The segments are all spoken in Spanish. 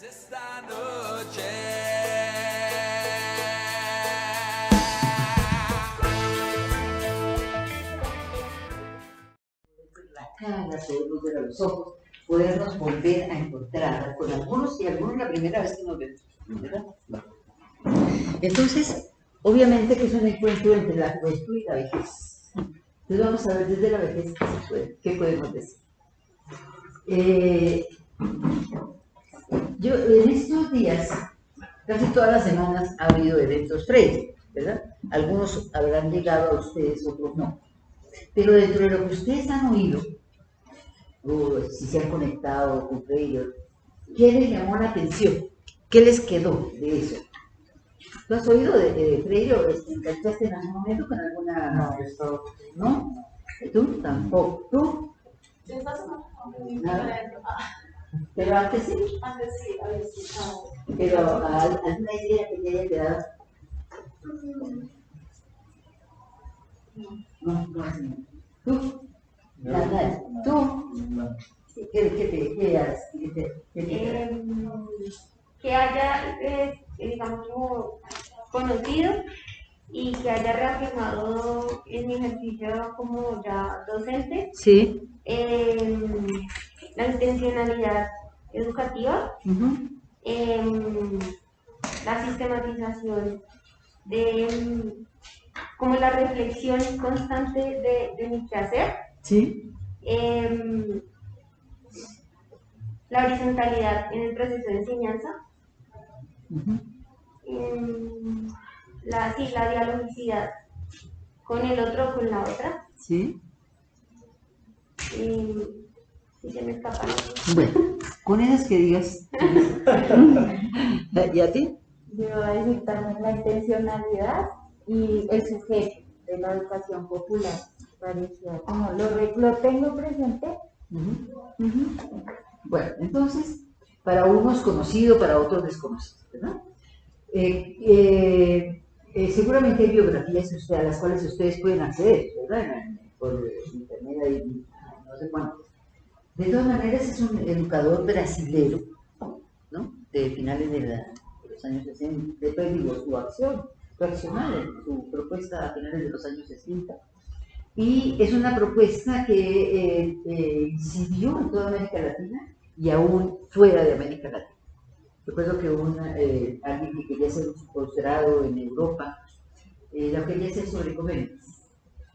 Esta noche. La cara, podernos ver a los ojos, podernos volver a encontrar con algunos y algunos la primera vez que nos vemos, ¿verdad? Bueno. Entonces, obviamente que es un encuentro entre la juventud y la vejez. Entonces vamos a ver desde la vejez qué podemos decir. Yo en estos días, casi todas las semanas ha habido eventos Freire, ¿verdad? Algunos habrán llegado a ustedes, otros no. Pero dentro de lo que ustedes han oído, o si se han conectado con Freire, ¿qué les llamó la atención? ¿Qué les quedó de eso? ¿Tú has oído de Freire o te enganchaste en algún momento con alguna...? No, esto... ¿No? ¿Tú? Tampoco. ¿Tú? Nada. Pero antes sí. Antes sí, había escuchado. Pero alguna idea que te haya quedado. No, así. ¿Tú? Nada. ¿Tú? No. ¿Qué haces? Que haya, digamos, como conocido y que haya reafirmado en mi ejercicio como ya docente Sí. la intencionalidad educativa, la sistematización de como la reflexión constante de mi quehacer, Sí. la horizontalidad en el proceso de enseñanza, la dialogicidad con el otro o con la otra. Sí. Si se me escapa. Bueno, con esas que digas. ¿Y a ti? Yo voy a decir también la intencionalidad y el sujeto de la educación popular. Parecía como lo tengo presente. Bueno, entonces, para unos conocido, para otros desconocido, ¿verdad? Seguramente hay biografías a las cuales ustedes pueden acceder, ¿verdad? Por internet y no sé cuántos. De todas maneras, es un educador brasilero, ¿no? De finales de los años 60, después digo, su accionar, su propuesta a finales de los años 60. Y es una propuesta que incidió en toda América Latina y aún fuera de América Latina. Recuerdo que alguien que quería hacer un posgrado en Europa, lo quería hacer sobre convenios.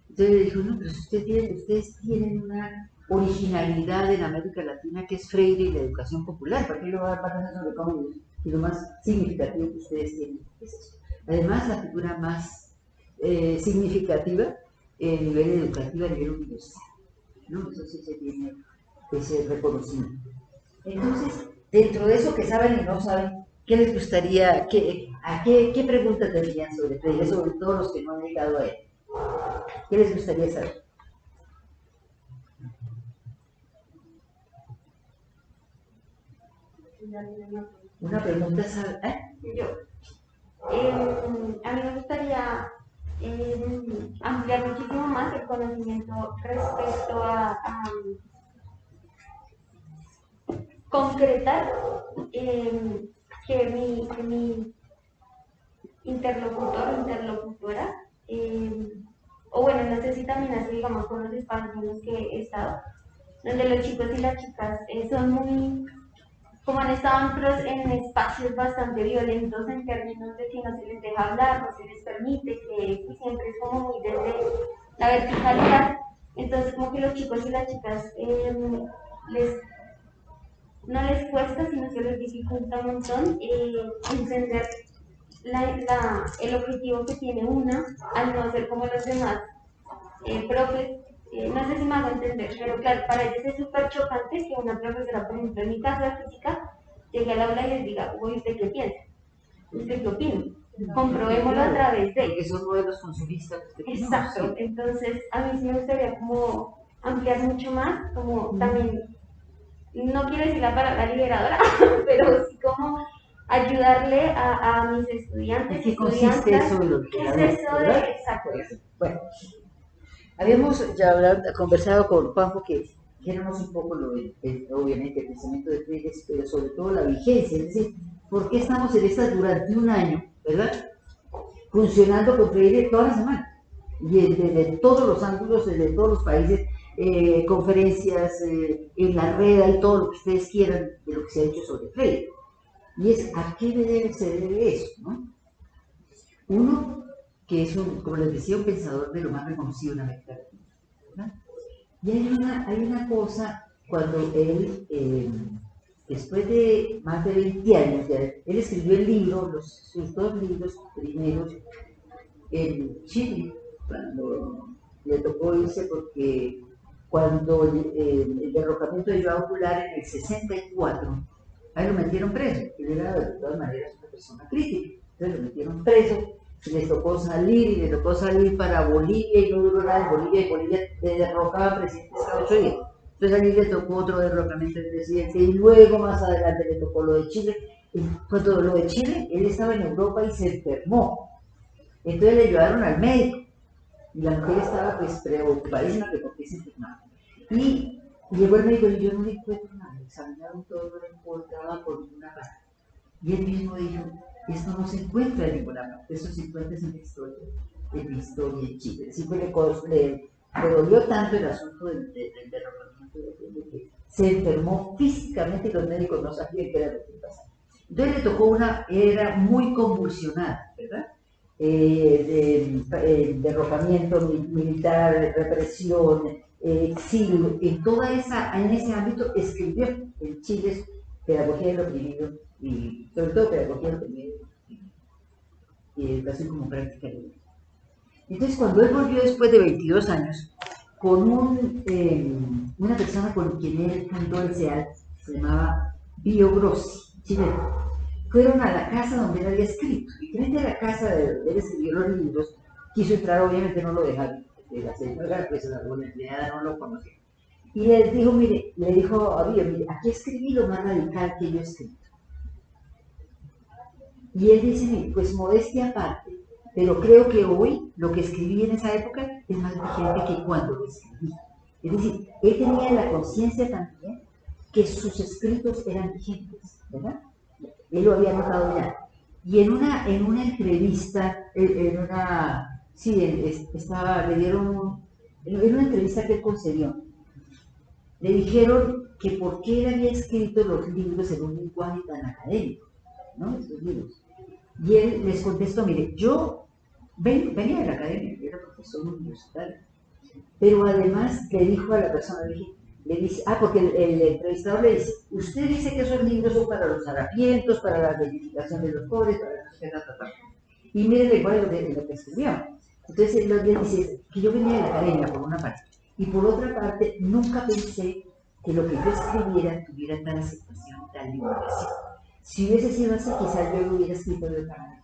Entonces le dijo, no, pero si ustedes tienen una originalidad en América Latina que es Freire y la educación popular, ¿para qué lo van a hacer sobre convenios? Y lo más significativo que ustedes tienen es eso. Además, la figura más significativa a nivel educativo, a nivel universitario, ¿no? Eso sí se tiene que ser reconocido. Entonces, dentro de eso que saben y no saben, ¿qué les gustaría, qué preguntas tendrían sobre Freire, sobre todo los que no han llegado a él? ¿Qué les gustaría saber? Una pregunta, Yo. A mí me gustaría ampliar muchísimo más el conocimiento respecto a concretar que mi interlocutor o interlocutora, o bueno, no sé si también así, digamos, con los espacios en los que he estado, donde los chicos y las chicas son muy, como han estado en espacios bastante violentos en términos de que no se les deja hablar, no se les permite, que siempre es como muy desde la verticalidad. Entonces, como que los chicos y las chicas no les cuesta, sino se les dificulta un montón entender el objetivo que tiene una al no ser como los demás profes. No sé si me hago entender, pero claro, para ellos es súper chocante que una profesora, por ejemplo, en mi caso de física, llegue al aula y les diga, uy, ¿usted qué piensa? ¿Usted qué opina? Comprobémoslo a través de... Porque son modelos consumistas. Exacto, entonces a mí sí me gustaría como ampliar mucho más, como también, no quiero decir la palabra liberadora, pero sí como ayudarle a mis estudiantes. ¿Qué consiste eso de lo ¿Qué es eso de...? Exacto. Bueno, habíamos ya conversado con Juanjo que dijéramos un poco obviamente el pensamiento de Freire, pero sobre todo la vigencia, es decir, ¿por qué estamos en estas durante un año, verdad? Funcionando con Freire toda la semana, y desde todos los ángulos, desde todos los países, conferencias, en la red y todo lo que ustedes quieran de lo que se ha hecho sobre Freire. Y es, ¿a qué se debe eso? ¿No? Uno, que es, como les decía, un pensador de lo más reconocido en América Latina, ¿verdad? Y hay una cosa, cuando él, después de más de 20 años, él escribió el libro, sus dos libros primeros, en Chile, cuando le tocó irse porque cuando el derrocamiento de Joao Goulart en el 64, ahí lo metieron preso, él era de todas maneras una persona crítica, entonces lo metieron preso, y les tocó salir para Bolivia y no duró nada en Bolivia, y Bolivia derrocaba presidentes cada 8 días. Entonces allí le tocó otro derrocamiento del presidente y luego más adelante le tocó lo de Chile. Y cuando lo de Chile, él estaba en Europa y se enfermó. Entonces le llevaron al médico y la mujer estaba pues preocupadísima que por qué se enfermaba. Y llegó el médico y yo no le encuentro nada, examinaron todo, no le encontraba por ninguna parte. Y él mismo dijo, esto no se encuentra en ninguna parte, eso se encuentra en la historia en Chile. Así que le dolió tanto el asunto del derrocamiento de que se enfermó físicamente y los médicos no sabían qué era lo que pasaba. Entonces le tocó una era muy convulsionada, ¿verdad? Derrocamiento militar, represión, exilio, en ese ámbito escribió en Chile Pedagogía del Oprimido y sobre todo Pedagogía del Oprimido y Educación como Práctica Libre. Entonces cuando él volvió después de 22 años con una persona con quien él fundó el CEAL, se llamaba Bio Grossi, chileno. Fueron a la casa donde él había escrito, y frente a la casa de donde él escribió los libros, quiso entrar, obviamente no lo dejaron, la señora, pues la empleada no lo conocía. Y le dijo, mire, le dijo a Bio, mire, aquí escribí lo más radical que yo he escrito. Y él dice, mire, pues modestia aparte, pero creo que hoy lo que escribí en esa época es más vigente que cuando lo escribí. Es decir, él tenía la conciencia también que sus escritos eran vigentes, ¿verdad? Él lo había notado ya. Y en una entrevista, le dieron, en una entrevista que él concedió, le dijeron que por qué él había escrito los libros en un lenguaje tan académico, ¿no? Estos libros. Y él les contestó, mire, yo venía de la academia, yo era profesor universitario, pero además le dijo a la persona, le dice, porque el entrevistador le dice, usted dice que esos libros son para los harapientos, para la dignificación de los pobres, para no sé qué, y mire el lenguaje de lo que escribió. Entonces él le dice que yo venía de la academia por una parte, y por otra parte nunca pensé que lo que yo escribiera tuviera tal aceptación, tal divulgación. Si hubiese sido así, quizás yo lo hubiera escrito de otra manera.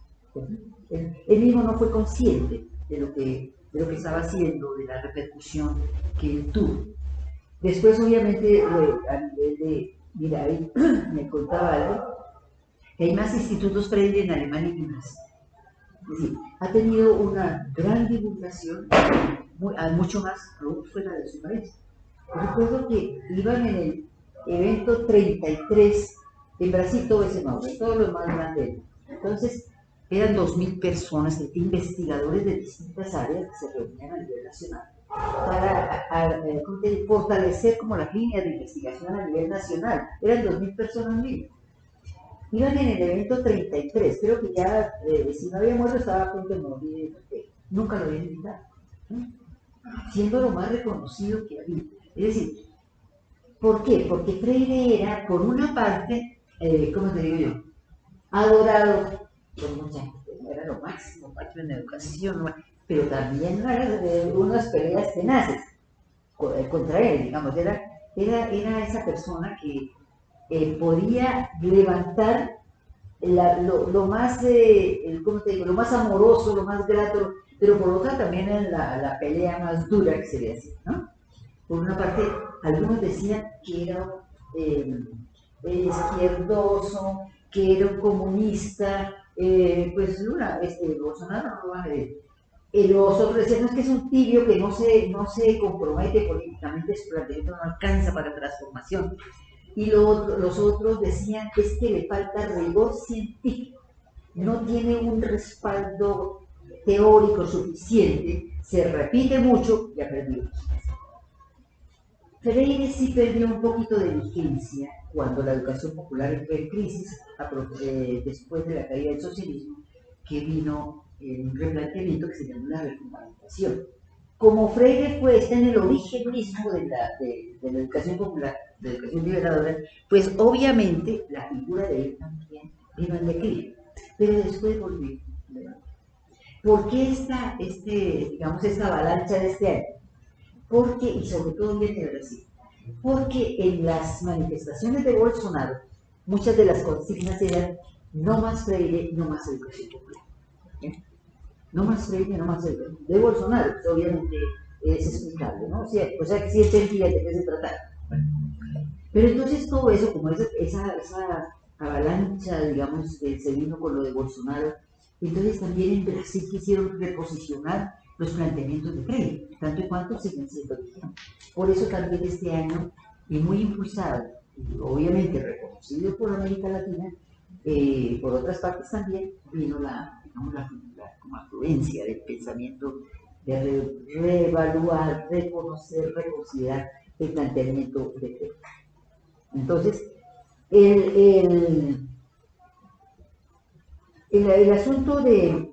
Él mismo no fue consciente de lo que estaba haciendo, de la repercusión que él tuvo. Después, obviamente, a nivel de, mira, ahí me contaba algo, que hay más institutos Freire en Alemania y en Brasil. Es decir, ha tenido una gran divulgación, mucho más aún fuera de su país. Recuerdo que iban en el evento 33, en Brasil todo ese nombre, todos los más grandes. Entonces, eran 2000 personas, investigadores de distintas áreas que se reunían a nivel nacional para fortalecer como las líneas de investigación a nivel nacional. Eran 2000 personas mismas. Iban en el evento 33, creo que ya, si no había muerto, estaba a punto de morir, nunca lo habían invitado, ¿no? Siendo lo más reconocido que había. Es decir, ¿por qué? Porque Freire era, por una parte, ¿cómo te digo yo? Adorado por mucha gente, era lo máximo en educación, pero también unas peleas tenaces contra él, digamos, era esa persona que podía levantar lo más, ¿cómo te digo? Lo más amoroso, lo más grato, pero por otra también en la pelea más dura que se le hacía, ¿no? Por una parte, algunos decían que era izquierdoso, que era un comunista, pues Bolsonaro no lo va a ver, Los otros decían, no, es que es un tibio que no se compromete políticamente, su planteamiento no alcanza para transformación. Y los otros decían que es que le falta rigor científico, no tiene un respaldo teórico suficiente, se repite mucho y ha perdido. Freire sí perdió un poquito de vigencia cuando la educación popular entró en crisis después de la caída del socialismo, que vino un replanteamiento que se llamó la refundamentación. Como Freire está en el origen mismo de la educación popular, de la educación liberadora, pues obviamente la figura de él también vino en declive, pero después volvió. ¿Por qué esta avalancha de este año? Porque, y sobre todo viene de Brasil, porque en las manifestaciones de Bolsonaro, muchas de las consignas eran no más Freire, no más educación popular. No más Freire, no más educación. De Bolsonaro, pues, obviamente es explicable, ¿no? O sea que sí entendía de qué se trataba. Pero entonces todo eso, como esa avalancha, digamos, se vino con lo de Bolsonaro, entonces también en Brasil quisieron reposicionar los planteamientos de Freire, tanto y cuanto siguen siendo vigentes. Por eso también este año, y muy impulsado, y obviamente reconocido por América Latina, por otras partes también, vino la como afluencia del pensamiento de reevaluar, reconocer, reconsiderar el planteamiento de Freire. Entonces, el asunto de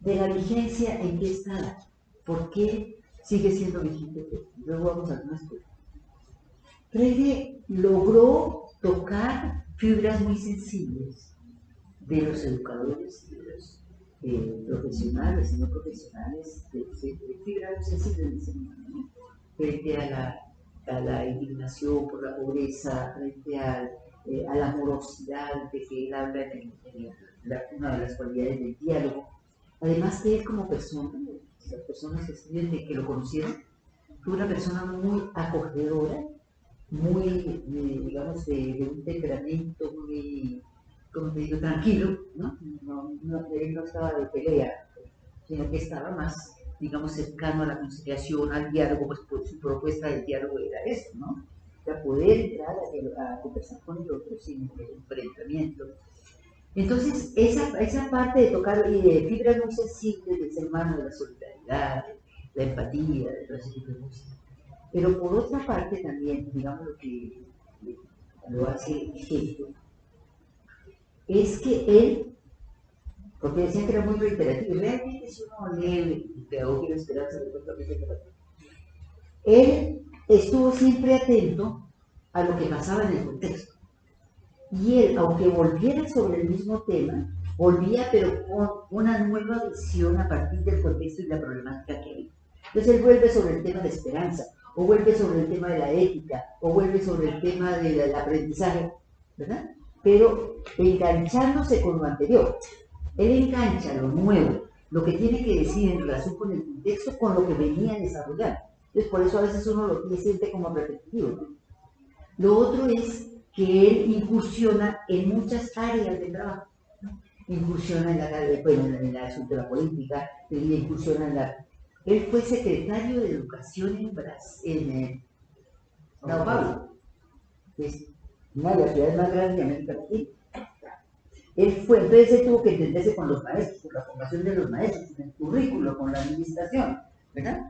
la vigencia, ¿en qué está? ¿Por qué sigue siendo vigente? Luego vamos a algunas cosas. Freire logró tocar fibras muy sensibles de los educadores, de los profesionales y no profesionales, de fibras muy sensibles frente a la indignación por la pobreza, frente a la morosidad de que él habla en una de las cualidades del diálogo. Además que él como persona, las personas que escriben que lo conocieron, fue una persona muy acogedora, muy, digamos, de un temperamento muy, como te digo, tranquilo, ¿no? Él no estaba de pelea, sino que estaba más, digamos, cercano a la conciliación, al diálogo, pues su propuesta del diálogo era eso, ¿no? Para poder entrar a conversar con el otro sin enfrentamiento. Entonces, esa parte de tocar y de fibras muy sensibles del ser humano, de la solidaridad, de la empatía, de todo ese tipo de cosas. Pero por otra parte también, digamos, lo que lo hace ejemplo, es que él, porque decían que era muy reiterativo, y realmente si uno lee Pedagogía y la Esperanza, él estuvo siempre atento a lo que pasaba en el contexto. Y él, aunque volviera sobre el mismo tema, volvía pero con una nueva visión a partir del contexto y la problemática que había. Entonces él vuelve sobre el tema de esperanza, o vuelve sobre el tema de la ética, o vuelve sobre el tema del aprendizaje, ¿verdad? Pero enganchándose con lo anterior. Él engancha lo nuevo, lo que tiene que decir en relación con el contexto, con lo que venía a desarrollar. Entonces por eso a veces uno lo siente como repetitivo, ¿no? Lo otro es que él incursiona en muchas áreas de trabajo, ¿no? Incursiona en el asunto de la política, él incursiona en la... Él fue secretario de Educación en Sao Paulo, que es una de las ciudades más grandes de América Latina. Entonces él tuvo que entenderse con los maestros, con la formación de los maestros, con el currículo, con la administración, ¿verdad?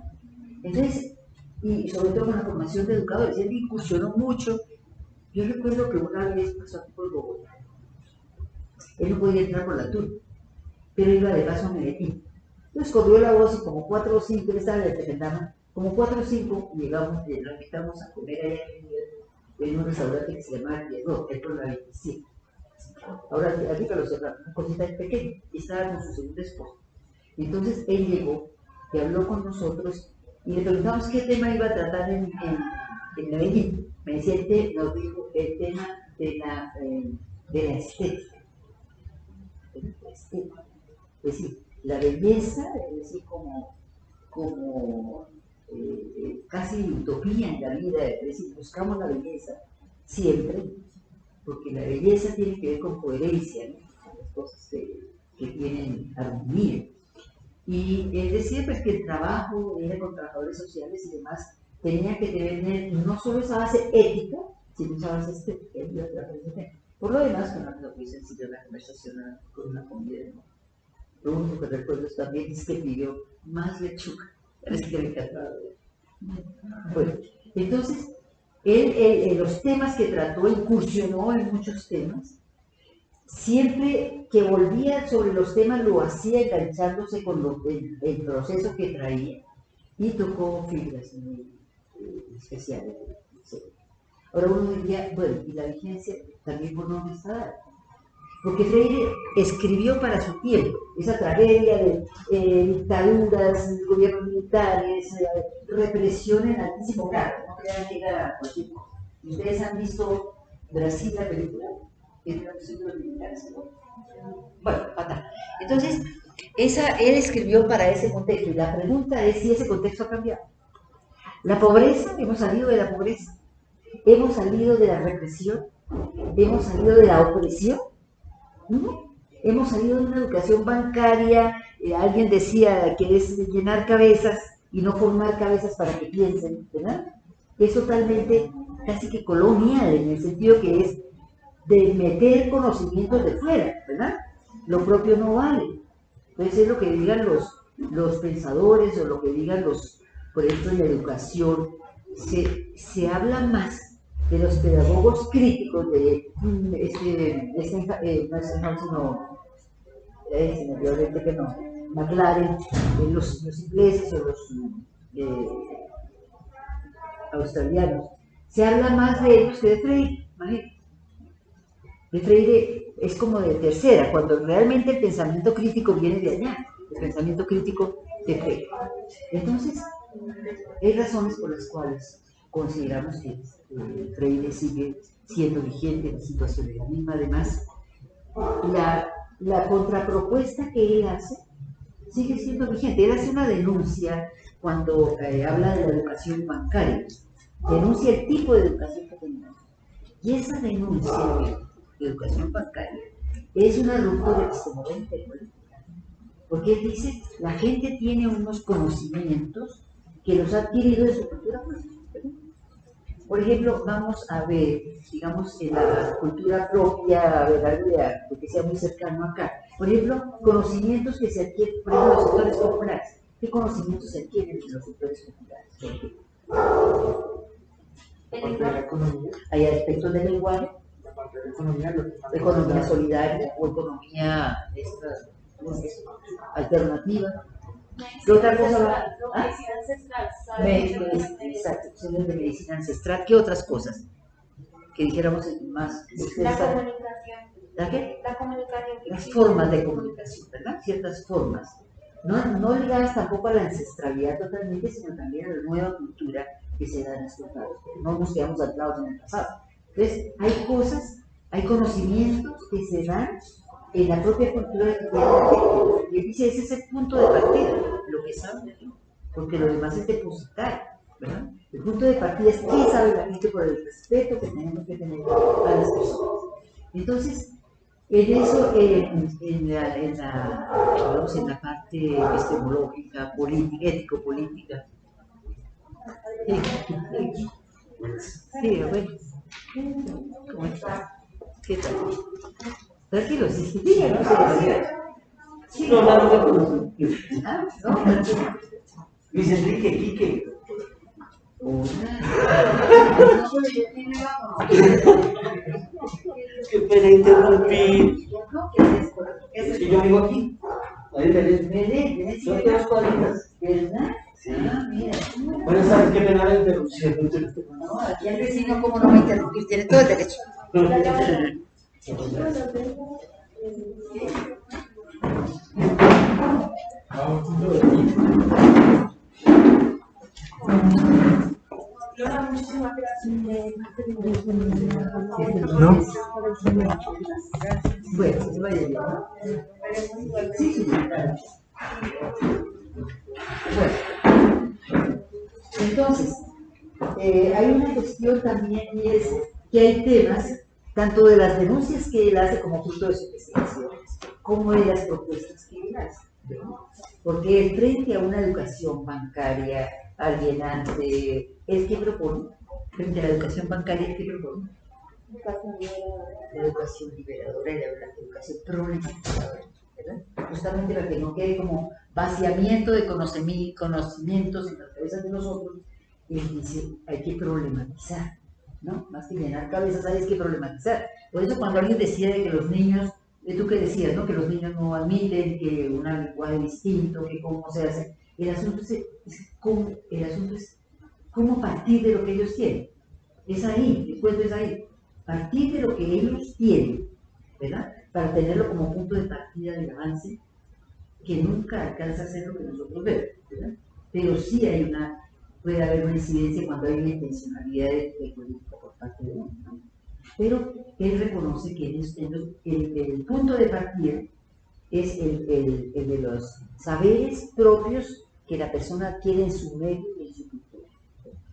Entonces, y sobre todo con la formación de educadores, él incursionó mucho. Yo recuerdo que una vez pasó aquí por Bogotá, él no podía entrar por la turba, pero iba de paso a Medellín. Entonces corrió la voz y como 4 o 5, él estaba en el Tequendama, como 4 o 5 llegamos, nos invitamos a comer allá en un restaurante que se llama Pierrot, que es por la 27. Ahora arriba lo cerraron, una cosita pequeña, y estaba con su segunda esposa. Entonces él llegó y habló con nosotros y le preguntamos qué tema iba a tratar en Medellín. Me decía, nos dijo el tema de la estética. Es decir, la belleza, es decir, como casi utopía en la vida, es decir, buscamos la belleza siempre, porque la belleza tiene que ver con coherencia, ¿no? Con las cosas que tienen armonía. Y él decía pues, que el trabajo era con trabajadores sociales y demás tenía que tener no solo esa base ética, sino esa base estética y otra cosa. Por lo demás, con una muy sencilla la conversación con una comida, ¿no? Lo único que recuerdo también es que pidió más lechuga, es que le encantaba. Bueno, entonces, él los temas que trató, incursionó en muchos temas. Siempre que volvía sobre los temas lo hacía enganchándose con el proceso que traía y tocó fibras muy especiales. Ahora uno diría, bueno, y la vigencia también por dónde está, porque Freire escribió para su tiempo esa tragedia de dictaduras, gobiernos militares, represión en altísimo grado, no crean que era cualquier cosa. Ustedes han visto Brasil, la película, que es de los militares, ¿no? Bueno, fatal. Entonces, él escribió para ese contexto, y la pregunta es si ese contexto ha cambiado. La pobreza, hemos salido de la pobreza, hemos salido de la represión, hemos salido de la opresión, ¿no? Hemos salido de una educación bancaria, alguien decía que es llenar cabezas y no formar cabezas para que piensen, ¿verdad? Es totalmente casi que colonial, en el sentido que es de meter conocimientos de fuera, ¿verdad? Lo propio no vale. Entonces es lo que digan los pensadores o lo que digan por ejemplo, en la educación, se habla más de los pedagogos críticos de no es sino que no, McLaren, los ingleses o los australianos, se habla más de ellos que de Freire, imagínate. De Freire es como de tercera, cuando realmente el pensamiento crítico viene de allá, el pensamiento crítico de Freire. Entonces, hay razones por las cuales consideramos que Freire sigue siendo vigente en la situación de la misma. Además, la contrapropuesta que él hace sigue siendo vigente. Él hace una denuncia cuando habla de la educación bancaria, denuncia el tipo de educación que tenemos. Y esa denuncia de educación bancaria es una ruptura epistemológica y política, porque él dice, la gente tiene unos conocimientos que los ha adquirido en su cultura política. Por ejemplo, vamos a ver, digamos, en la cultura propia, a ver, algo que sea muy cercano acá. Por ejemplo, conocimientos que se adquieren, por ejemplo, en los sectores populares. ¿Qué conocimientos se adquieren en los sectores populares? Hay aspectos del lenguaje, economía solidaria o economía alternativa. ¿Qué otra cosa va? Medicina ancestral. Exacto, de medicina ancestral. ¿Qué otras cosas? Que dijéramos más. La comunicación. ¿La qué? La comunicación. Las formas de comunicación, ¿verdad? Ciertas formas. No ligadas tampoco a la ancestralidad totalmente, sino también a la nueva cultura que se da en estos lados. No nos quedamos anclados en el pasado. Entonces, hay cosas, hay conocimientos que se dan en la propia cultura de la gente. Y él dice, ese es el punto de partida, lo que sabe, porque lo demás es depositar, ¿verdad? El punto de partida es qué sabe la gente por el respeto que tenemos que tener a las personas. Entonces, en eso, en la parte epistemológica, política, ético-política, sí, bueno, ¿cómo está? ¿Qué tal? Tranquilo, sí, díganos. No, no te conozco. Ah, no, tranquilo. Luis Enrique, Quique. Qué pena interrumpir. Es que yo vivo aquí. Ahí Belén. Son de las cuadritas. ¿Verdad? Sí. Ah, mira. Bueno, ¿sabes qué pena la interrupción? No, aquí el vecino, ¿cómo no va a interrumpir? Tiene todo el derecho. Muchísimas gracias. ¿No? Bueno, se vaya bien. Sí, sí, claro. Bueno, entonces, hay una cuestión también y es que hay temas, tanto de las denuncias que él hace como fruto de su investigación, como de las propuestas que él hace. Porque frente a una educación bancaria alienante, ¿es que propone? Frente a la educación bancaria, ¿qué propone? La educación liberadora y la educación problematizadora, ¿verdad? Justamente para que no quede como vaciamiento de conocimientos en las cabezas de nosotros, él dice, hay que problematizar, ¿no? Más que llenar cabezas, hay que problematizar. Por eso cuando alguien decía de que los niños, tú que decías, ¿no? Que los niños no admiten que un lenguaje distinto, que cómo se hace, el asunto es cómo partir de lo que ellos tienen. Es ahí, el cuento es ahí. Partir de lo que ellos tienen, ¿verdad? Para tenerlo como punto de partida del avance, que nunca alcanza a ser lo que nosotros vemos, ¿verdad? Pero sí puede haber una incidencia cuando hay una intencionalidad de política por parte de uno, ¿no? Pero él reconoce que el punto de partida es el de los saberes propios que la persona adquiere en su medio y en su cultura.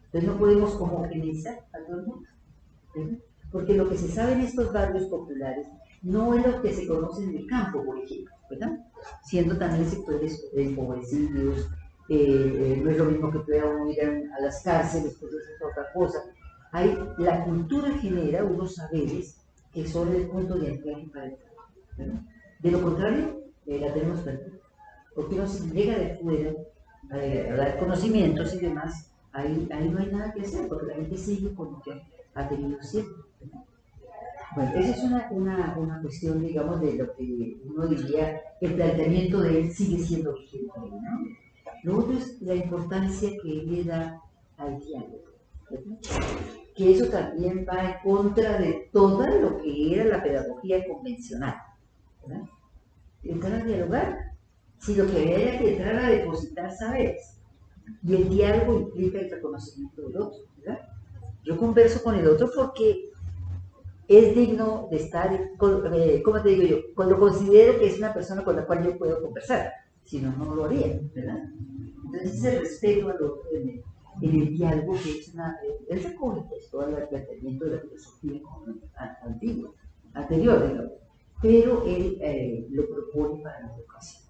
Entonces no podemos homogeneizar a todo el mundo, ¿verdad? Porque lo que se sabe en estos barrios populares no es lo que se conoce en el campo, por ejemplo, ¿verdad? Siendo también sectores empobrecidos, no es lo mismo que pueda uno ir a las cárceles, pues eso es otra cosa. La cultura genera unos saberes que son el punto de anclaje para el trabajo, ¿verdad? De lo contrario, la tenemos perdida. Porque uno se llega de fuera a dar conocimientos y demás, ahí no hay nada que hacer, porque la gente sigue con lo que ha tenido siempre. Bueno, esa es una cuestión, digamos, de lo que uno diría, el planteamiento de él sigue siendo vigente, ¿no? Lo otro es la importancia que él le da al diálogo, ¿verdad? Que eso también va en contra de todo lo que era la pedagogía convencional, ¿verdad? Entrar a dialogar, si lo que había era que entrar a depositar saberes, y el diálogo implica el reconocimiento del otro, ¿verdad? Yo converso con el otro porque es digno de estar, ¿cómo te digo yo? Cuando considero que es una persona con la cual yo puedo conversar, si no, no lo haría, ¿verdad? Entonces ese respeto al otro en el diálogo, que es él recoge pues, todo el planteamiento de la filosofía anterior, digamos, pero él lo propone para la educación.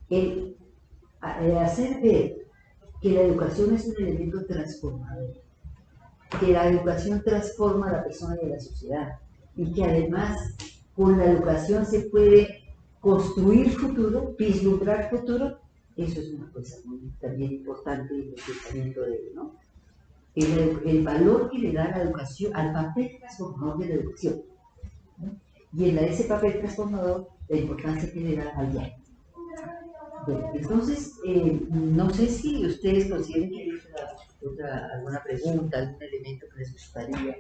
El hacer ver que la educación es un elemento transformador, que la educación transforma a la persona y a la sociedad, y que además con la educación se puede construir futuro, vislumbrar futuro, eso es una cosa muy también importante en el pensamiento de él, ¿no? El valor que le da la educación al papel transformador de la educación, ¿no? Y en ese papel transformador, la importancia que le da al diálogo. Bueno, entonces, no sé si ustedes consideren que hay alguna pregunta, algún elemento que les gustaría,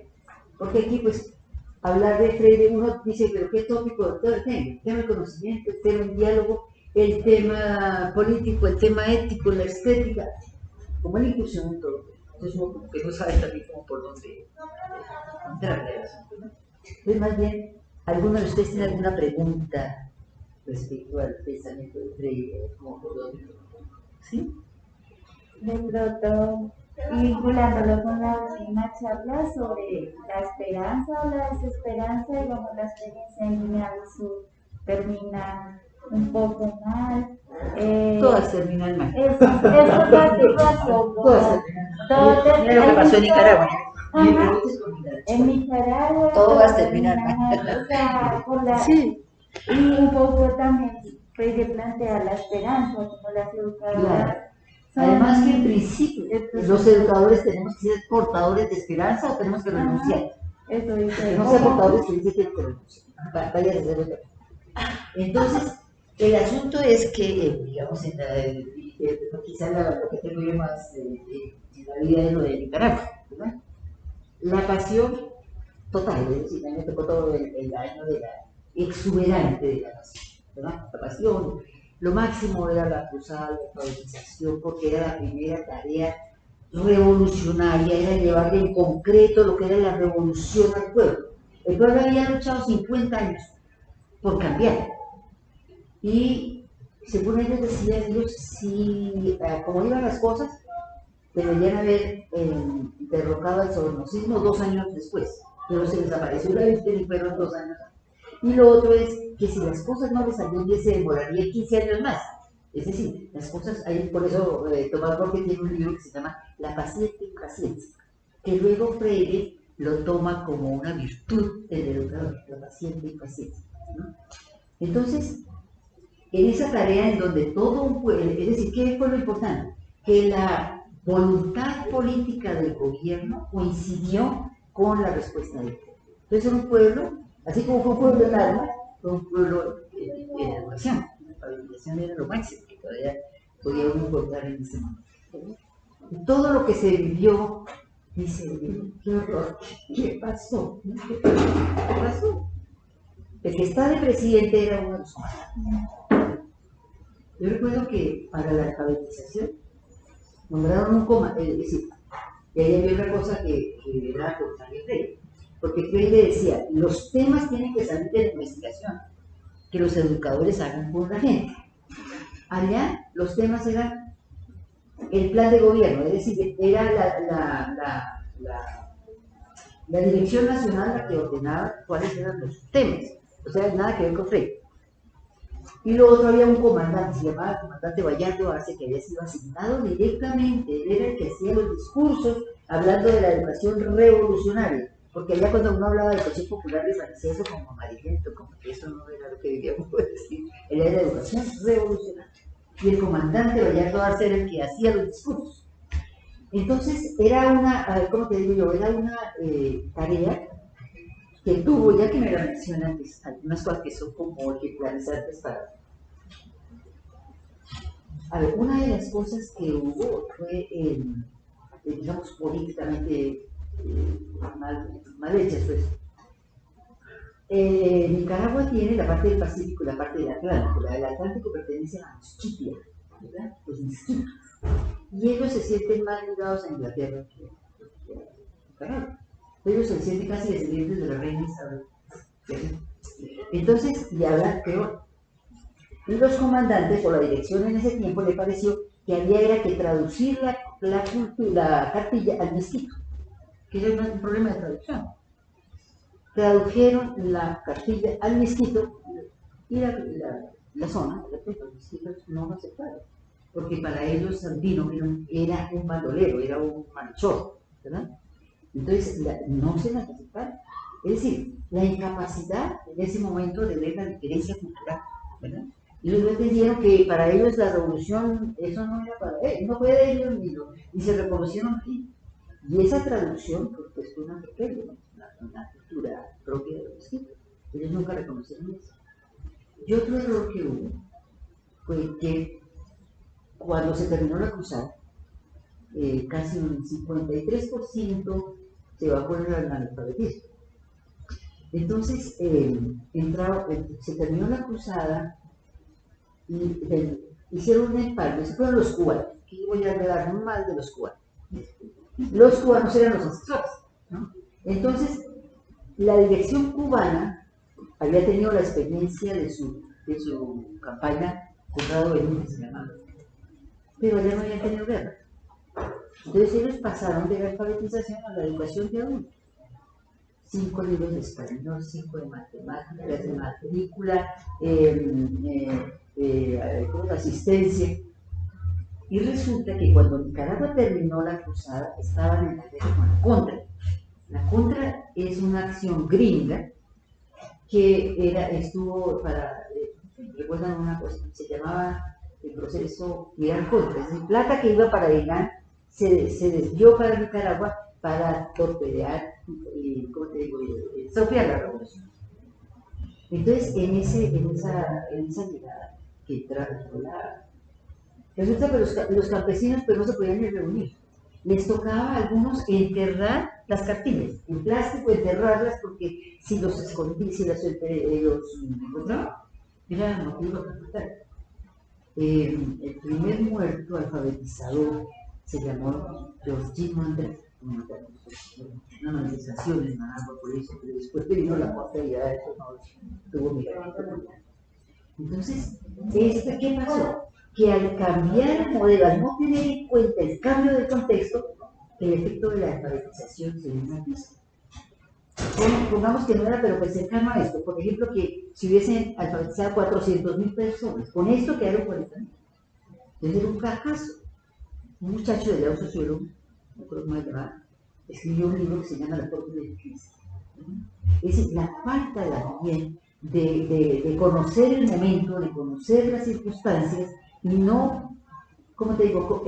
porque aquí pues hablar de Freire, uno dice, pero ¿qué tópico? Todo el tema de conocimiento, el tema del diálogo, el tema político, el tema ético, la estética, como la inclusión en todo. Entonces uno como que no sabe también como por dónde entrar el asunto, ¿no? Entonces más bien, ¿alguno de ustedes tiene alguna pregunta respecto al pensamiento de Freire? Como por dónde, ¿sí? De pronto, y vinculándolo con la última charla sobre la esperanza o la desesperanza, digamos, la experiencia en Guinea Bissau termina un poco mal. Todas terminan mal. Eso pasó. Todas terminan mal. Mira lo que pasó en Nicaragua. En Nicaragua. Todas terminan mal. O sea, Sí. Y un poco también Freire plantea la esperanza, como las educadoras. Claro. Además que en principio los educadores tenemos que ser portadores de esperanza o tenemos que renunciar. Eso dice. Que no sean portadores que dicen que renuncian. Vaya a hacer otra. Entonces, el asunto es que, digamos, quizá lo que tengo yo más en la vida es lo de Nicaragua, ¿verdad? La pasión total, es decir, a mí me tocó todo el año de la exuberante de la pasión, ¿verdad? La pasión. Lo máximo era la cruzada de la alfabetización, porque era la primera tarea revolucionaria, era llevarle en concreto lo que era la revolución al pueblo. El pueblo había luchado 50 años por cambiar. Y según ellos decían, ellos si como iban las cosas, deberían haber derrocado al sobernocismo 2 años después, pero se les apareció la Virgen y fueron 2 años. Y lo otro es que si las cosas no les salían bien, se demoraría 15 años más. Es decir, las cosas, ahí por eso Tomás Borges tiene un libro que se llama La paciente impaciencia, que luego Freire lo toma como una virtud del educador, la paciente impaciencia, ¿no? Entonces, en esa tarea en donde todo un pueblo, es decir, ¿qué fue lo importante? Que la voluntad política del gobierno coincidió con la respuesta del pueblo. Entonces, era un pueblo, así como fue un pueblo en armas, fue un pueblo en educación. La alfabetización era lo máximo que todavía podía uno encontrar en ese momento. Y todo lo que se vivió, dice, qué horror, ¿qué pasó? ¿Qué pasó? El que está de presidente era uno de los comandantes. Yo recuerdo que para la alfabetización nombraron un comandante, es decir, y ahí había una cosa que era contraria a Freire, porque Freire decía, los temas tienen que salir de la investigación, que los educadores hagan con la gente. Allá los temas eran el plan de gobierno, es decir, era la Dirección Nacional la que ordenaba cuáles eran los temas, o sea, nada que ver con Freire. Y luego otro había un comandante, se llamaba el comandante Bayardo Arce, que había sido asignado directamente, él era el que hacía los discursos hablando de la educación revolucionaria, porque allá cuando uno hablaba de educación popular les parecía eso como amarillento, como que eso no era lo que vivíamos decir, era la educación revolucionaria. Y el comandante Bayardo Arce era el que hacía los discursos. Entonces era una, a ver, ¿cómo te digo yo? Era una tarea que tuvo, ya que me la mencionan, algunas cosas que son como ejemplarizantes para... A ver, una de las cosas que hubo fue, digamos, políticamente mal hechas, pues. Nicaragua tiene la parte del Pacífico y la parte del Atlántico. La del Atlántico pertenece a los Chitia, ¿verdad? Los misquitos. Y ellos se sienten más ligados a Inglaterra que a Nicaragua. Ellos se sienten casi descendientes de la reina Isabel. Entonces, y hablan peor. Y los comandantes o la dirección en ese tiempo le pareció que había que traducir la cartilla al misquito, que era un problema de traducción. Tradujeron la cartilla al misquito y la zona, los misquitos no lo aceptaron, porque para ellos Sandino era un bandolero, era un malhechor, ¿verdad? Entonces, no se las aceptaron. Es decir, la incapacidad en ese momento de ver la diferencia cultural, ¿verdad? Y luego entendieron que para ellos la revolución, eso no era para ellos, no fue de ellos ni se reconocieron aquí. Y esa traducción, pues fue una atropello, ¿no? Una cultura propia de los hijos. Ellos nunca reconocieron eso. Y otro error que hubo fue que cuando se terminó la cruzada, casi un 53% se bajó en el analfabetismo. Entonces, se terminó la cruzada y hicieron un empalme, se fueron los cubanos, aquí voy a hablar mal de los cubanos. Los cubanos eran los ancestros, ¿no? Entonces, la dirección cubana había tenido la experiencia de su campaña Conrado Benítez, se llamaba, pero ya no habían tenido guerra. Entonces ellos pasaron de la alfabetización a la educación de adultos. 5 libros de español, 5 de matemáticas, de matrícula, asistencia. Y resulta que cuando Nicaragua terminó la cruzada, estaban en la guerra con la Contra. La Contra es una acción gringa que estuvo para, recuerdan una cosa, se llamaba el proceso Irán Contra, es decir, plata que iba para Irán se desvió para Nicaragua para torpedear, ¿cómo te digo? Estropear la revolución. Entonces, en esa llegada que trajo resulta que los campesinos pues, no se podían ni reunir. Les tocaba a algunos enterrar las cartillas, en plástico, enterrarlas, porque si los escondían, si los encontraban, era motivo para matar. El primer muerto alfabetizador se llamó Georgino Andrés, una manifestación en Managua por eso, pero después vino la muerte y ya eso no tuvo miradito. Entonces, ¿qué pasó? Que al cambiar el modelo, al no tener en cuenta el cambio de contexto, el efecto de la alfabetización se vino a piso. Pongamos que no era, pero pues cercano a esto. Por ejemplo, que si hubiesen alfabetizado 400.000 personas, con esto quedaron 40.000. Entonces era un fracaso. Un muchacho de allá, un sociólogo, no creo cómo se llama, escribió un libro que se llama La Fórmula de Cristo. Es decir, la falta también de conocer el momento, de conocer las circunstancias y no, como te digo,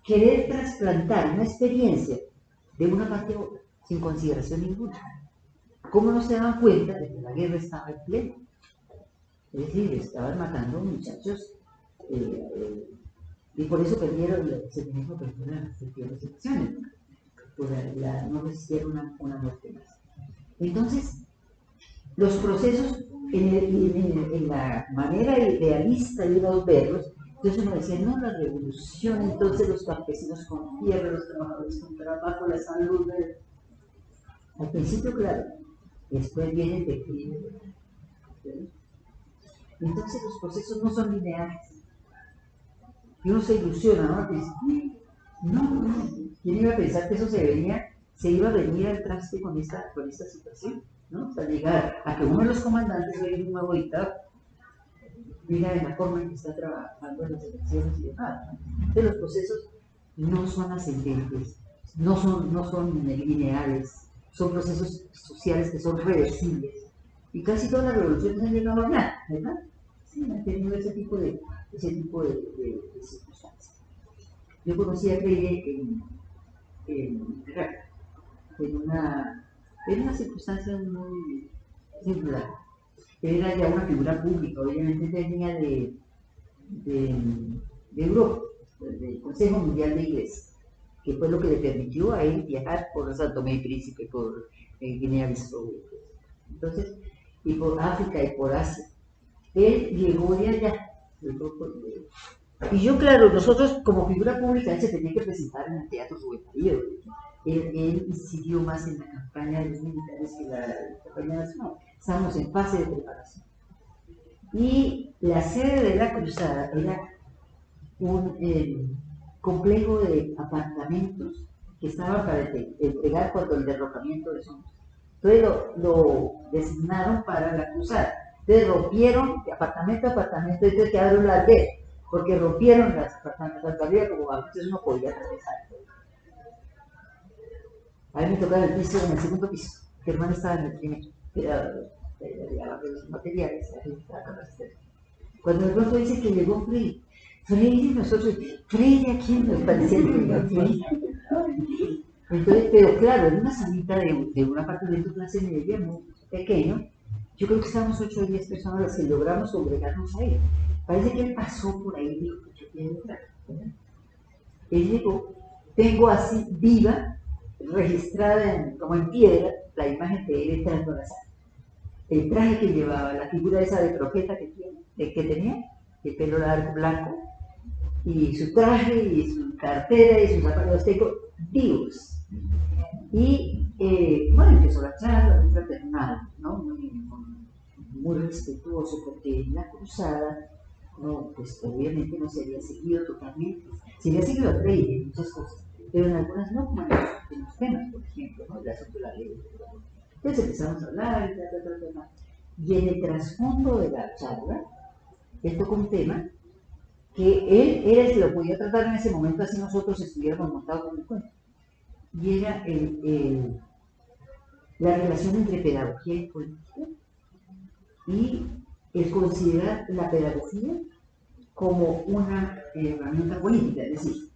querer trasplantar una experiencia de una parte a otra sin consideración ninguna. ¿Cómo no se daban cuenta de que la guerra estaba en pleno? Es decir, estaban matando muchachos y por eso perdieron el feminismo, perdió las elecciones, no resistieron una muerte más. Entonces, los procesos en la manera idealista de unos verlos, entonces uno decía, no, la revolución, entonces los campesinos con tierra, los trabajadores con trabajo, la salud. Al principio, claro, después viene el declive. Entonces los procesos no son lineales. Y uno se ilusiona, ¿no? Dice, no, ¿quién iba a pensar que eso se iba a venir al traste con esta situación? ¿No? O sea, llegar a que uno de los comandantes hoy es un nuevo dictador. Mira de la forma en que está trabajando en las elecciones y demás. Entonces los procesos no son ascendentes, no son lineales, son procesos sociales que son reversibles. Y casi todas las revoluciones han llegado a nada, ¿verdad? Sí, han tenido ese tipo de circunstancias. Yo conocí a Freire en una circunstancia muy singular. Era ya una figura pública, obviamente venía de Europa, del Consejo Mundial de Iglesias, que fue lo que le permitió a él viajar por Santo Tomé y Príncipe, por Guinea-Bissau, entonces, y por África y por Asia. Él llegó de allá, y yo, claro, nosotros como figura pública, él se tenía que presentar en el Teatro Juvenil. Él incidió más en la campaña de los militares que la campaña nacional. Estábamos en fase de preparación. Y la sede de la cruzada era un complejo de apartamentos que estaban para entregar cuando el derrocamiento de Somos. Entonces lo designaron para la cruzada. Entonces rompieron de apartamento a apartamento, entonces quedaron las de, porque rompieron las apartamentos, tanto arriba como abajo, entonces uno podía atravesar. A mí me tocaba el piso, en el segundo piso, Germán estaba en el primero, era de los materiales, cuando de pronto dice que llegó Freire, nosotros, Freire, ¿a quién nos parecía que llegó Freire? Entonces, pero claro, en una salita de un apartamento clase media muy pequeño, yo creo que estábamos 8 o 10 personas las que logramos congregarnos ahí. Parece que él pasó por ahí y dijo que yo quiero entrar. Él llegó, tengo así viva, registrada como en piedra, la imagen de él entrando a la sala. El traje que llevaba, la figura esa de profeta que tenía, el pelo largo, blanco, y su traje, y su cartera, y sus zapatos tengo vivos. Y bueno, empezó la charla, muy fraternal, ¿no? Muy respetuoso, porque en la cruzada, no, pues obviamente no se había seguido totalmente, se había seguido a Freire en muchas cosas, pero en algunas no, como en los temas, por ejemplo, ¿no? El asunto de la ley. Entonces empezamos a hablar, y en el trasfondo de la charla, él tocó un tema que él se lo podía tratar en ese momento, así nosotros estuviéramos montados con el cuento. Y era la relación entre pedagogía y política, y el considerar la pedagogía como una herramienta política, es decir,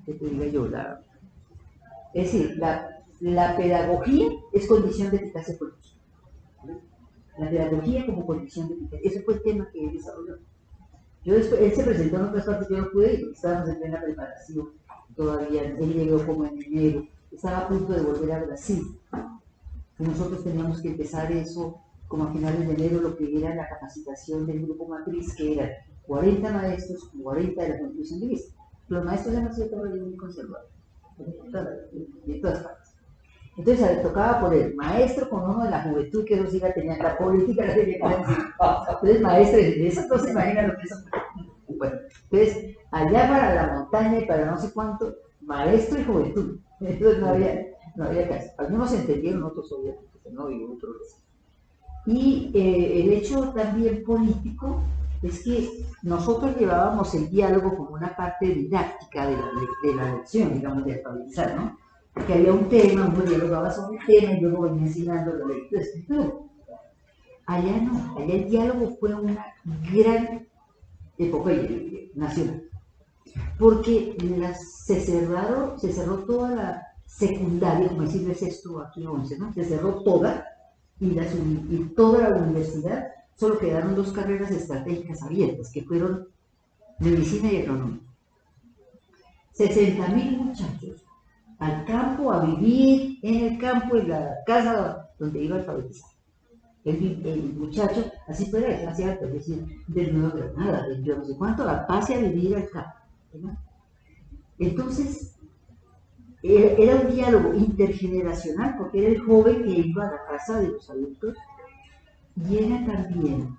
¿qué te diga yo? Es decir, la pedagogía es condición de eficacia política. La pedagogía como condición de eficacia. Ese fue el tema que él desarrolló. Él se presentó en otras partes, yo no pude ir porque estábamos en plena preparación todavía. Él llegó como en enero, estaba a punto de volver a Brasil. Y nosotros teníamos que empezar eso como a finales de enero, lo que era la capacitación del grupo matriz, que eran 40 maestros, 40 de la Constitución de Vista. Los maestros hemos sido todavía muy conservadores, de todas partes. Entonces, a ver, tocaba poner maestro con uno de la juventud, que eso sí la tenía, la política la tenía que decir. Entonces, maestro, de eso no se imagina lo que es. Bueno, entonces, allá para la montaña y para no sé cuánto, maestro y juventud. Entonces, no había. no había caso. Algunos entendieron, otros obviamente no, y otros y el hecho también político es que nosotros llevábamos el diálogo como una parte didáctica de la lección, digamos, de alfabetizar, ¿no? Porque había un tema, uno dialogaba sobre el tema y luego venía enseñando la lectura y escritura. Allá no, allá el diálogo fue una gran epopeya nacional, porque se cerró toda la secundaria, como decirles esto aquí 11, ¿no? Se cerró toda y toda la universidad, solo quedaron 2 carreras estratégicas abiertas, que fueron medicina y agronomía. 60.000 muchachos al campo, a vivir en el campo, en la casa donde iba a alfabetizar. El muchacho, así fuera de clase alta, es decir, del Nuevo Granada, del yo no sé cuánto, la pase a vivir al campo, ¿no? Entonces, era un diálogo intergeneracional, porque era el joven que iba a la casa de los adultos, y era también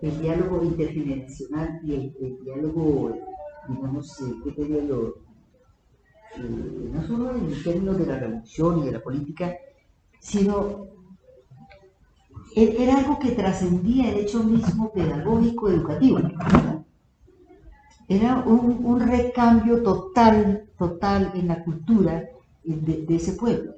el diálogo intergeneracional y el diálogo, digamos, ¿qué te digo? No solo en términos de la revolución y de la política, sino era algo que trascendía el hecho mismo pedagógico educativo, ¿verdad? Era un recambio total en la cultura de ese pueblo.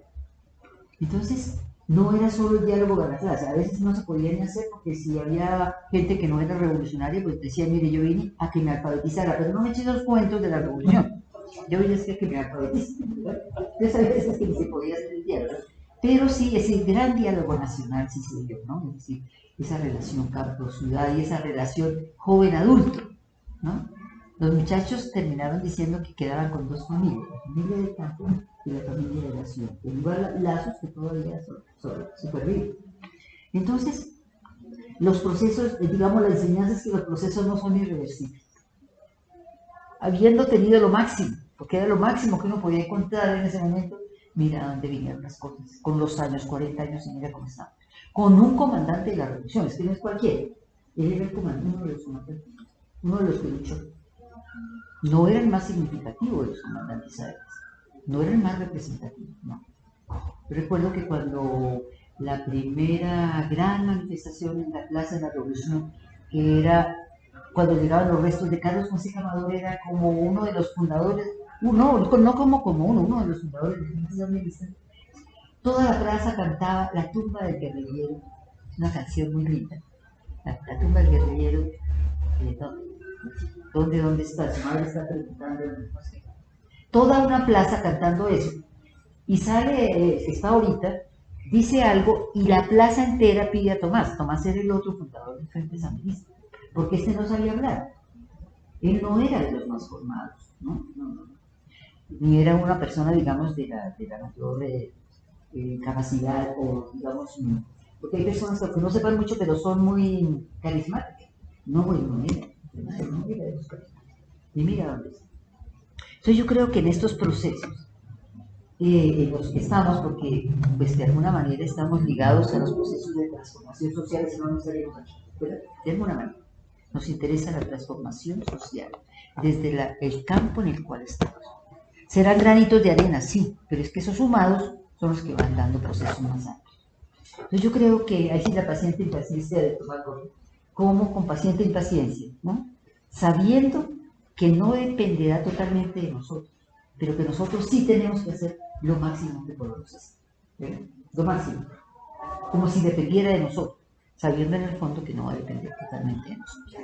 Entonces, no era solo el diálogo de la clase, a veces no se podía ni hacer porque si había gente que no era revolucionaria, pues decía, mire, yo vine a que me alfabetizara, pero no me eché los cuentos de la revolución, yo vine a que me alfabetizara, ¿verdad? Entonces, a veces que ni se podía hacer el diálogo. Pero sí, ese gran diálogo nacional sí se dio, ¿no? Es decir, esa relación campo-ciudad y esa relación joven-adulto, ¿no? Los muchachos terminaron diciendo que quedaban con 2 familias, la familia del campo y la familia de la ciudad. Igual lazos que todavía son súper vivos. Entonces, los procesos, digamos, la enseñanza es que los procesos no son irreversibles. Habiendo tenido lo máximo, porque era lo máximo que uno podía encontrar en ese momento, mira dónde vinieron las cosas, con los años, 40 años, y mira cómo estamos. Con un comandante de la revolución, es que no es cualquiera. Él era el comandante, uno de los comandantes, uno de los que luchó. No era el más significativo de los comandantes árabes, no era el más representativo, no. Yo recuerdo que cuando la primera gran manifestación en la Plaza de la Revolución, que era cuando llegaban los restos de Carlos Fonseca Amador, era como uno de los fundadores, no como uno de los fundadores del Partido Socialista, toda la plaza cantaba La tumba del guerrillero, una canción muy linda, la tumba del guerrillero, ¿dónde está? Su madre está preguntando, no sé. Toda una plaza cantando eso, y sale, está ahorita, dice algo, y la plaza entera pide a Tomás. Tomás era el otro fundador del Frente Sandinista, porque este no sabía hablar. Él no era de los más formados, ¿no? Ni era una persona, digamos, de la mayor capacidad, o digamos, porque hay personas que no sepan mucho, pero son muy carismáticas. No era de los carismáticos. Y mira dónde está. Entonces yo creo que en estos procesos en los que estamos, porque pues de alguna manera estamos ligados a los procesos de transformación social, si no nos estaríamos aquí, ¿verdad? De alguna manera nos interesa la transformación social desde el campo en el cual estamos. Serán granitos de arena, sí, pero es que esos sumados son los que van dando procesos más amplios. Entonces yo creo que ahí sí la paciente impaciencia de Tomás Gordon, como con paciente impaciencia, ¿no? Sabiendo que no dependerá totalmente de nosotros, pero que nosotros sí tenemos que hacer lo máximo que podemos hacer, ¿verdad? Lo máximo, como si dependiera de nosotros, sabiendo en el fondo que no va a depender totalmente de nosotros.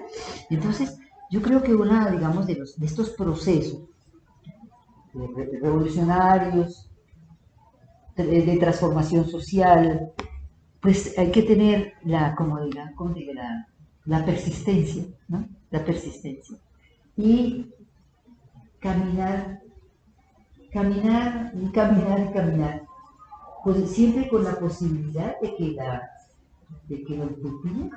Entonces, yo creo que una, digamos, de estos procesos revolucionarios, de transformación social, pues hay que tener la persistencia, ¿no? La persistencia. Y caminar, pues siempre con la posibilidad de que la utopía,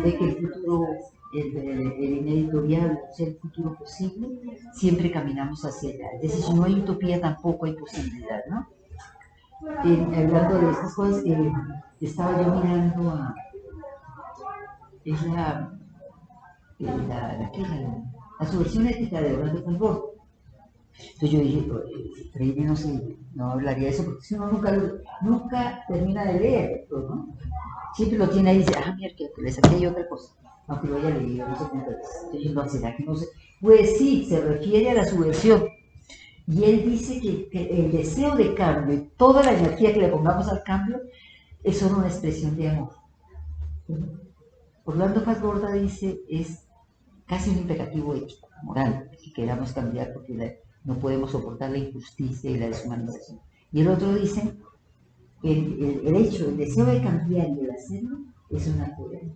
de que el futuro, el ineditorial, sea el futuro posible, siempre caminamos hacia allá. Es decir, si no hay utopía tampoco hay posibilidad, ¿no? Hablando de estas cosas, estaba yo mirando la subversión ética de Orlando Foucault. Entonces yo dije, Freire no hablaría de eso, porque si uno nunca termina de leer, ¿no? Siempre lo tiene ahí y dice, mira, que le saqué yo otra cosa, aunque lo haya leído, no sé cuántas veces. Estoy diciendo, ¿será que no sé? Pues sí, se refiere a la subversión. Y él dice que el deseo de cambio y toda la energía que le pongamos al cambio es solo una expresión de amor. Orlando Paz Gorda dice, es casi un imperativo ético, moral, si queramos cambiar, porque no podemos soportar la injusticia y la deshumanización. Y el otro dice, el hecho, el deseo de cambiar y el hacerlo es una poder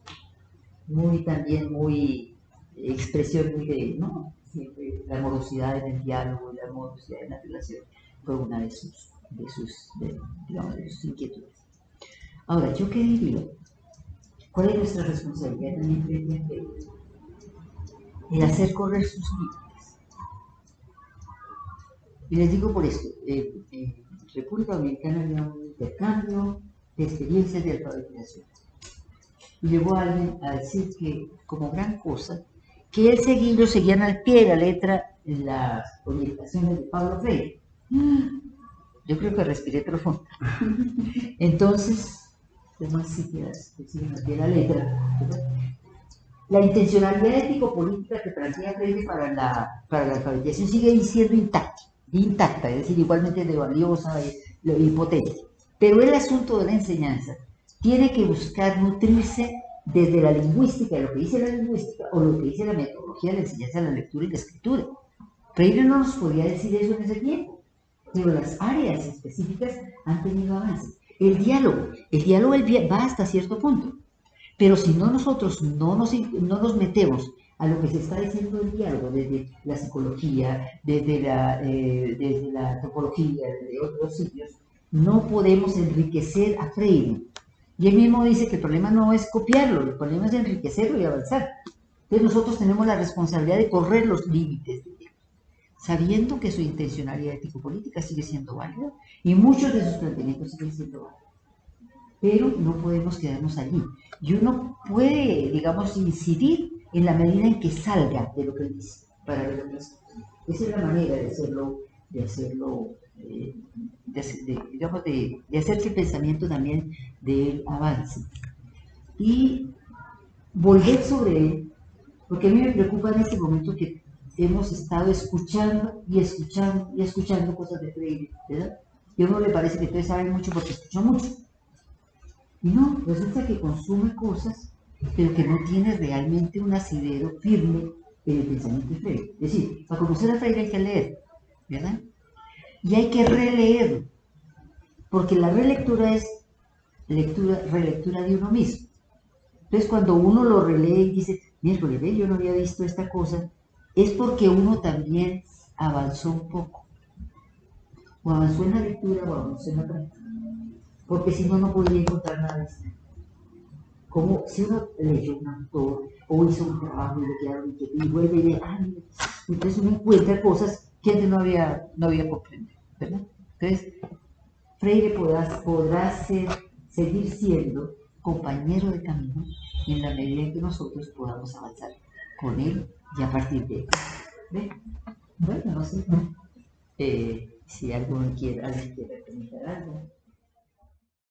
también muy expresión muy de, ¿no? Siempre la amorosidad en el diálogo, la amorosidad en la relación, fue una de digamos, de sus inquietudes. Ahora, ¿yo qué diría? ¿Cuál es nuestra responsabilidad también frente a Freire? El hacer correr sus límites. Y les digo por esto, en República Dominicana había un intercambio de experiencias de alfabetización. Y llegó alguien a decir que, como gran cosa, que ellos seguían al pie de la letra las orientaciones de Pablo Freire. Yo creo que respiré profundo. Entonces, ¿cómo así que siguen al pie de la letra? La intencionalidad ético-política que plantea Freire para la alfabetización sigue siendo intacta, es decir, igualmente de valiosa y potente. Pero el asunto de la enseñanza tiene que buscar nutrirse desde la lingüística, de lo que dice la lingüística, o lo que dice la metodología de la enseñanza de la lectura y la escritura. Freire no nos podía decir eso en ese tiempo, pero las áreas específicas han tenido avances. El diálogo va hasta cierto punto, pero si nosotros no nos metemos a lo que se está diciendo del diálogo, desde la psicología, desde la antropología, desde otros sitios, no podemos enriquecer a Freire. Y él mismo dice que el problema no es copiarlo, el problema es enriquecerlo y avanzar. Entonces nosotros tenemos la responsabilidad de correr los límites, sabiendo que su intencionalidad ético-política sigue siendo válida y muchos de sus planteamientos siguen siendo válidos. Pero no podemos quedarnos allí. Y uno puede, digamos, incidir en la medida en que salga de lo que él dice, para ver otras cosas. Esa es la manera de hacer que el pensamiento también de él avance. Y volver sobre él, porque a mí me preocupa en este momento que hemos estado escuchando y escuchando y escuchando cosas de Freire, ¿verdad? Y a uno le parece que ustedes saben mucho porque escuchó mucho. Y no, resulta que consume cosas, pero que no tiene realmente un asidero firme en el pensamiento de Freire. Es decir, para conocer a Freire hay que leer, ¿verdad? Y hay que releerlo, porque la relectura es relectura de uno mismo. Entonces, cuando uno lo relee y dice, miércoles, yo no había visto esta cosa, es porque uno también avanzó un poco. O avanzó en la lectura o avanzó en la práctica. Porque si no, no podría encontrar nada de esto. Como si uno leyó un autor o hizo un trabajo y le quedaron y vuelve y lee, entonces uno encuentra cosas que antes no había comprendido, ¿verdad? Entonces, Freire podrá seguir siendo compañero de camino en la medida en que nosotros podamos avanzar con él y a partir de él. ¿Ve? Bueno, no sé si alguien quiere comentar algo.